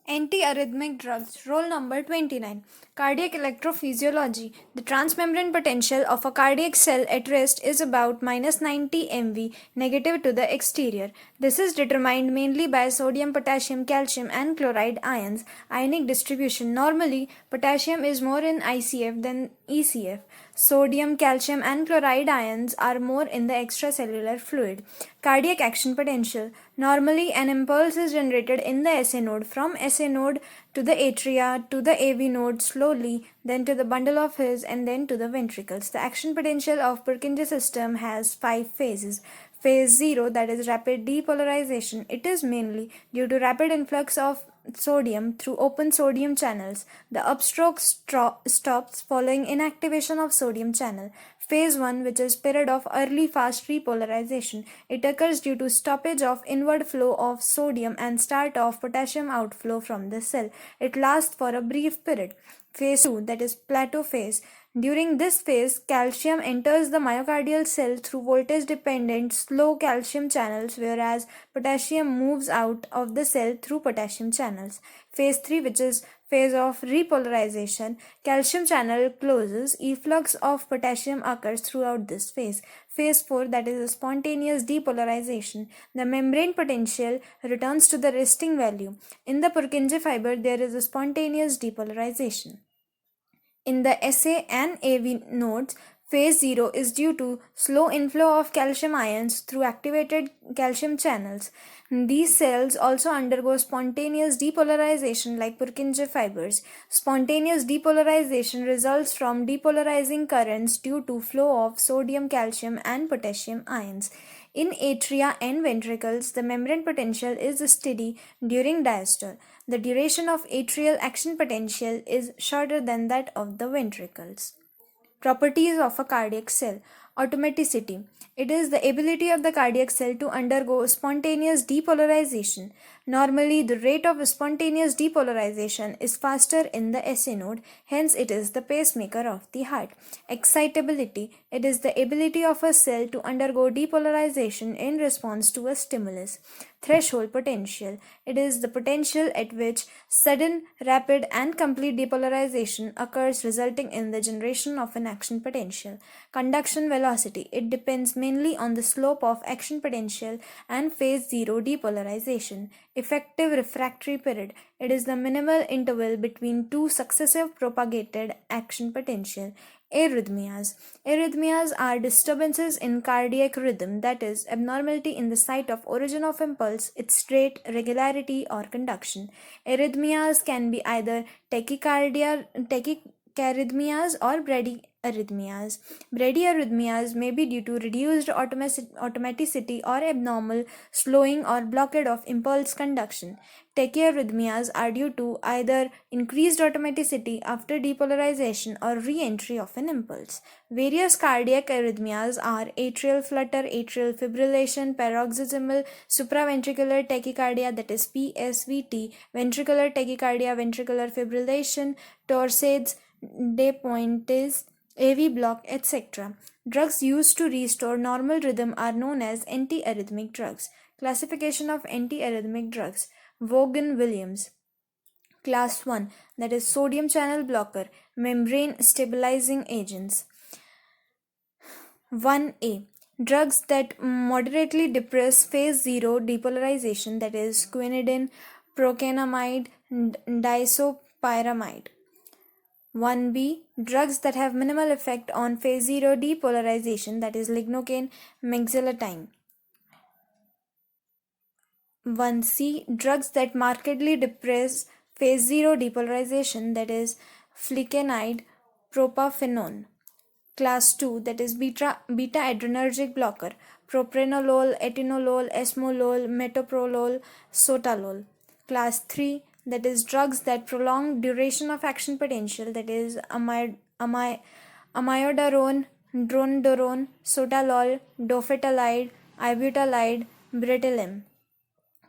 Antiarrhythmic drugs. Role number 29. Cardiac electrophysiology. The transmembrane potential of a cardiac cell at rest is about minus 90 MV negative to the exterior. This is determined mainly by sodium, potassium, calcium, and chloride ions. Ionic distribution. Normally, potassium is more in ICF than ECF. Sodium, calcium, and chloride ions are more in the extracellular fluid. Cardiac action potential. Normally, an impulse is generated in the SA node from SA node to the atria to the AV node slowly, then to the bundle of His, and then to the ventricles. The action potential of Purkinje system has 5 phases. Phase 0, that is rapid depolarization. It is mainly due to rapid influx of sodium through open sodium channels. The upstroke stops following inactivation of sodium channel. Phase 1, which is period of early fast repolarization. It occurs due to stoppage of inward flow of sodium and start of potassium outflow from the cell. It lasts for a brief period. Phase 2, that is plateau phase. During this phase, calcium enters the myocardial cell through voltage-dependent slow calcium channels, whereas potassium moves out of the cell through potassium channels. Phase 3, which is phase of repolarization, calcium channel closes, efflux of potassium occurs throughout this phase. Phase 4, that is a spontaneous depolarization. The membrane potential returns to the resting value. In the Purkinje fiber, there is a spontaneous depolarization. In the SA and AV nodes, phase 0 is due to slow inflow of calcium ions through activated calcium channels. These cells also undergo spontaneous depolarization like Purkinje fibers. Spontaneous depolarization results from depolarizing currents due to flow of sodium, calcium, and potassium ions. In atria and ventricles, the membrane potential is steady during diastole. The duration of atrial action potential is shorter than that of the ventricles. Properties of a cardiac cell. Automaticity. It is the ability of the cardiac cell to undergo spontaneous depolarization. Normally, the rate of spontaneous depolarization is faster in the SA node, hence it is the pacemaker of the heart. Excitability. It is the ability of a cell to undergo depolarization in response to a stimulus. Threshold potential. It is the potential at which sudden, rapid, and complete depolarization occurs, resulting in the generation of an action potential. Conduction velocity. It depends mainly on the slope of action potential and phase 0 depolarization. Effective refractory period. It is the minimal interval between two successive propagated action potential. Arrhythmias. Arrhythmias are disturbances in cardiac rhythm, that is, abnormality in the site of origin of impulse, its rate, regularity, or conduction. Arrhythmias can be either tachycardyarrhythmias or bradyarrhythmias. Bradyarrhythmias may be due to reduced automaticity or abnormal slowing or blockade of impulse conduction. Tachyarrhythmias are due to either increased automaticity after depolarization or re-entry of an impulse. Various cardiac arrhythmias are atrial flutter, atrial fibrillation, paroxysmal supraventricular tachycardia, that is PSVT, ventricular tachycardia, ventricular fibrillation, torsades de pointes, AV block, etc. Drugs used to restore normal rhythm are known as antiarrhythmic drugs. Classification of antiarrhythmic drugs. Vaughan-Williams. Class 1, that is sodium channel blocker, membrane stabilizing agents. 1A. Drugs that moderately depress phase 0 depolarization, that is quinidine, procainamide, disopyramide. 1B. Drugs that have minimal effect on phase 0 depolarization, that is lignocaine, mexiletine. 1C. Drugs that markedly depress phase 0 depolarization, that is flecainide, propafenone. Class 2, that is beta adrenergic blocker, propranolol, atenolol, esmolol, metoprolol, sotalol. Class 3, that is drugs that prolong duration of action potential, that is amiodarone, dronedorone, sotalol, dofetalide, ibutalide, bretalim.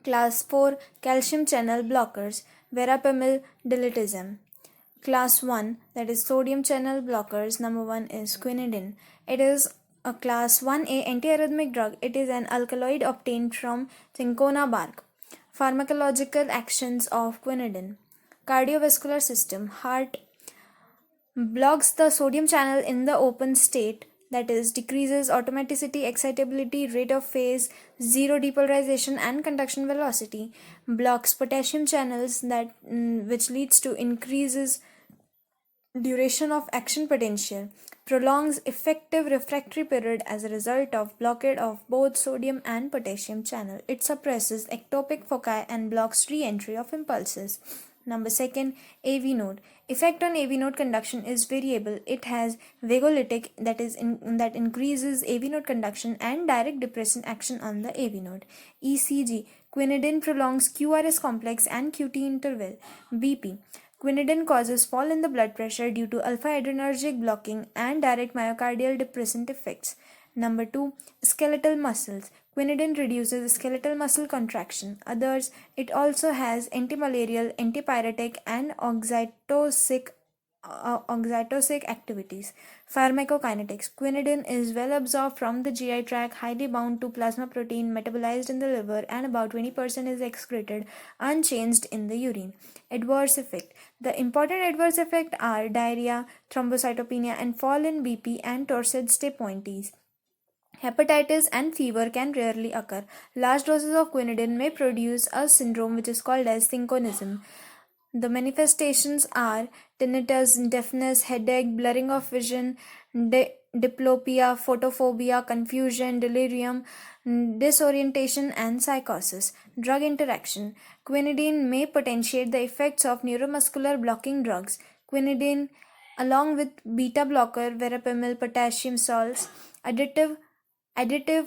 Class 4, calcium channel blockers, verapamil, diletism. Class 1, that is sodium channel blockers, number 1 is quinidine. It is a class 1A antiarrhythmic drug. It is an alkaloid obtained from cinchona bark. Pharmacological actions of quinidine. Cardiovascular system. Heart blocks the sodium channel in the open state, that is decreases automaticity, excitability, rate of phase, zero depolarization and conduction velocity. Blocks potassium channels, which leads to increases duration of action potential, prolongs effective refractory period as a result of blockade of both sodium and potassium channel. It suppresses ectopic foci and blocks re-entry of impulses. Number second, AV node. Effect on AV node conduction is variable. It has vagolytic, that increases AV node conduction, and direct depressant action on the AV node. ECG. Quinidine prolongs QRS complex and QT interval. BP. Quinidine causes fall in the blood pressure due to alpha-adrenergic blocking and direct myocardial depressant effects. Number 2. Skeletal muscles. Quinidine reduces skeletal muscle contraction. Others, it also has antimalarial, antipyretic, and oxytocic activities. Pharmacokinetics. Quinidine is well absorbed from the GI tract, highly bound to plasma protein, metabolized in the liver, and about 20% is excreted unchanged in the urine. Adverse effect. The important adverse effects are diarrhea, thrombocytopenia, and fall in BP and Torsades de Pointes. Hepatitis and fever can rarely occur. Large doses of quinidine may produce a syndrome which is called as synchronism. The manifestations are tinnitus, deafness, headache, blurring of vision, diplopia, photophobia, confusion, delirium, disorientation, and psychosis. Drug interaction. Quinidine may potentiate the effects of neuromuscular blocking drugs. Quinidine, along with beta blocker, verapamil, potassium salts, additive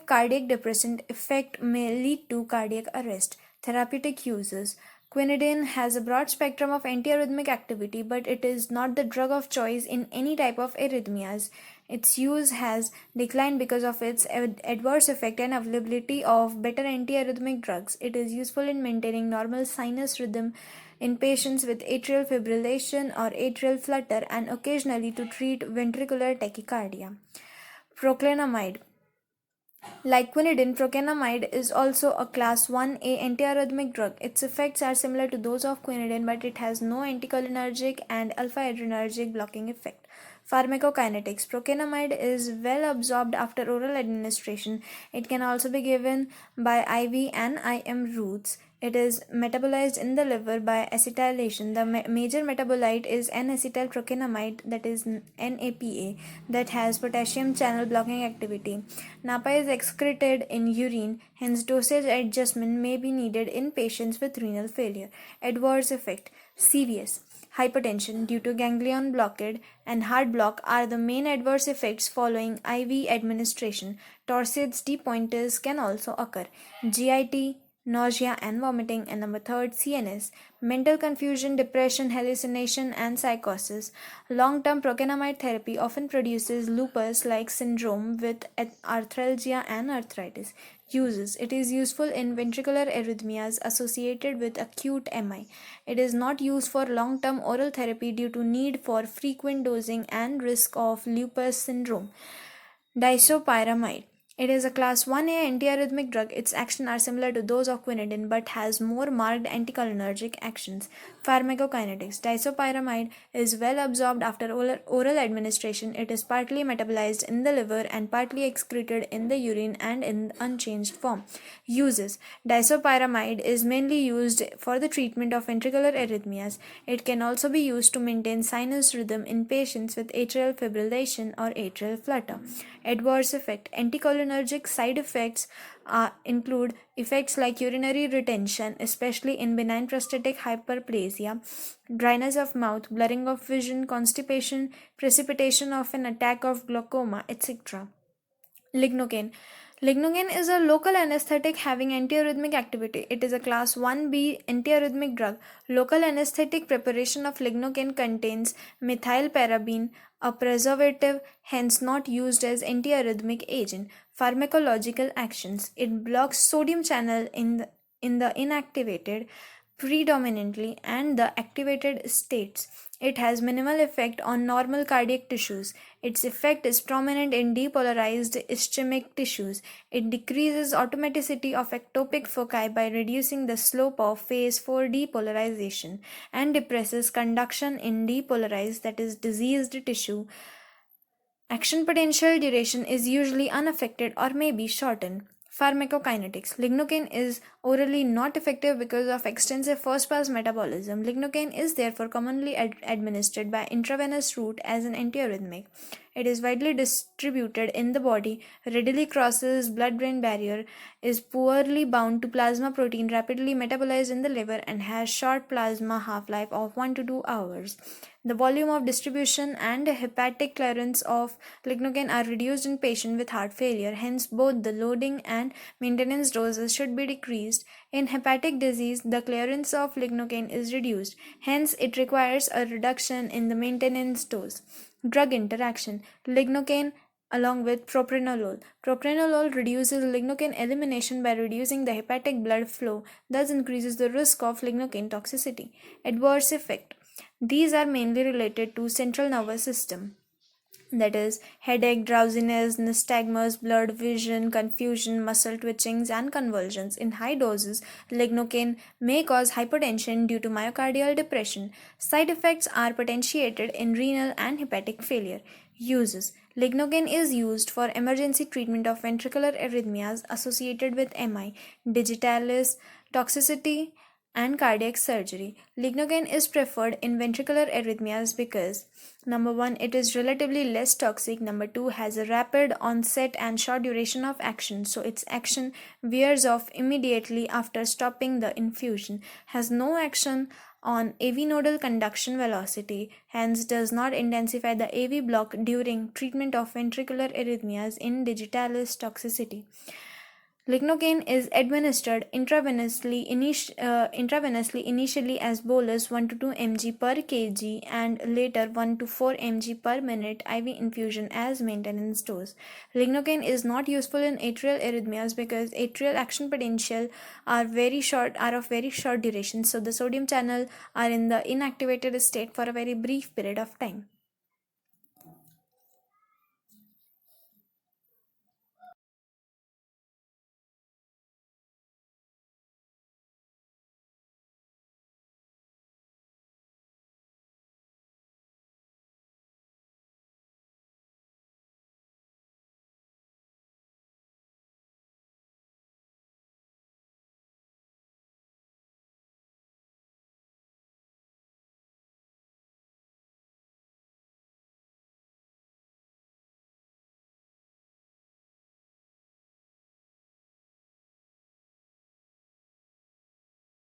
cardiac depressant effect may lead to cardiac arrest. Therapeutic uses. Quinidine has a broad spectrum of antiarrhythmic activity, but it is not the drug of choice in any type of arrhythmias. Its use has declined because of its adverse effect and availability of better antiarrhythmic drugs. It is useful in maintaining normal sinus rhythm in patients with atrial fibrillation or atrial flutter, and occasionally to treat ventricular tachycardia. Proclenamide. Like quinidine, procainamide is also a class 1A antiarrhythmic drug. Its effects are similar to those of quinidine, but it has no anticholinergic and alpha-adrenergic blocking effect. Pharmacokinetics. Procainamide is well absorbed after oral administration. It can also be given by IV and IM routes. It is metabolized in the liver by acetylation. The major metabolite is N-acetylprocainamide, that is NAPA, that has potassium channel blocking activity. NAPA is excreted in urine, hence dosage adjustment may be needed in patients with renal failure. Adverse effect. CVS. Hypertension due to ganglion blockade and heart block are the main adverse effects following IV administration. Torsades de Pointes can also occur. GIT, nausea and vomiting. And number third, CNS, mental confusion, depression, hallucination, and psychosis. Long-term procainamide therapy often produces lupus-like syndrome with arthralgia and arthritis. Uses. It is useful in ventricular arrhythmias associated with acute MI. It is not used for long-term oral therapy due to need for frequent dosing and risk of lupus syndrome. Disopyramide. It is a class 1A antiarrhythmic drug. Its actions are similar to those of quinidine but has more marked anticholinergic actions. Pharmacokinetics. Disopyramide is well absorbed after oral administration. It is partly metabolized in the liver and partly excreted in the urine and in unchanged form. Uses. Disopyramide is mainly used for the treatment of ventricular arrhythmias. It can also be used to maintain sinus rhythm in patients with atrial fibrillation or atrial flutter. Adverse effect. Anticholinergic side effects include effects like urinary retention, especially in benign prostatic hyperplasia, dryness of mouth, blurring of vision, constipation, precipitation of an attack of glaucoma, etc. Lignocaine. Lignocaine is a local anesthetic having antiarrhythmic activity. It is a class 1B antiarrhythmic drug. Local anesthetic preparation of lignocaine contains methylparabine, a preservative, hence not used as antiarrhythmic agent. Pharmacological actions. It blocks sodium channel in the inactivated predominantly and the activated states. It has minimal effect on normal cardiac tissues. Its effect is prominent in depolarized ischemic tissues. It decreases automaticity of ectopic foci by reducing the slope of phase 4 depolarization and depresses conduction in depolarized, that is diseased tissue. Action potential duration is usually unaffected or may be shortened. Pharmacokinetics. Lignocaine is orally not effective because of extensive first pass metabolism. Lignocaine is therefore commonly administered by intravenous route as an antiarrhythmic. It is widely distributed in the body, readily crosses blood-brain barrier, is poorly bound to plasma protein, rapidly metabolized in the liver, and has short plasma half-life of 1 to 2 hours. The volume of distribution and hepatic clearance of lignocaine are reduced in patients with heart failure. Hence, both the loading and maintenance doses should be decreased. In hepatic disease, the clearance of lignocaine is reduced. Hence, it requires a reduction in the maintenance dose. Drug interaction. Lignocaine along with propranolol. Propranolol reduces lignocaine elimination by reducing the hepatic blood flow, thus increases the risk of lignocaine toxicity. Adverse effect. These are mainly related to central nervous system, that is headache, drowsiness, nystagmus, blurred vision, confusion, muscle twitchings, and convulsions. In high doses, lignocaine may cause hypotension due to myocardial depression. Side effects are potentiated in renal and hepatic failure. Uses. Lignocaine is used for emergency treatment of ventricular arrhythmias associated with MI, digitalis, toxicity, and cardiac surgery. Lignocaine is preferred in ventricular arrhythmias because number 1, it is relatively less toxic. Number 2, has a rapid onset and short duration of action, so its action wears off immediately after stopping the infusion. Has no action on AV nodal conduction velocity, hence does not intensify the AV block during treatment of ventricular arrhythmias in digitalis toxicity. Lignocaine is administered intravenously initially as bolus 1 to 2 mg per kg and later 1 to 4 mg per minute IV infusion as maintenance dose. Lignocaine is not useful in atrial arrhythmias because atrial action potential are of very short duration, so the sodium channel are in the inactivated state for a very brief period of time.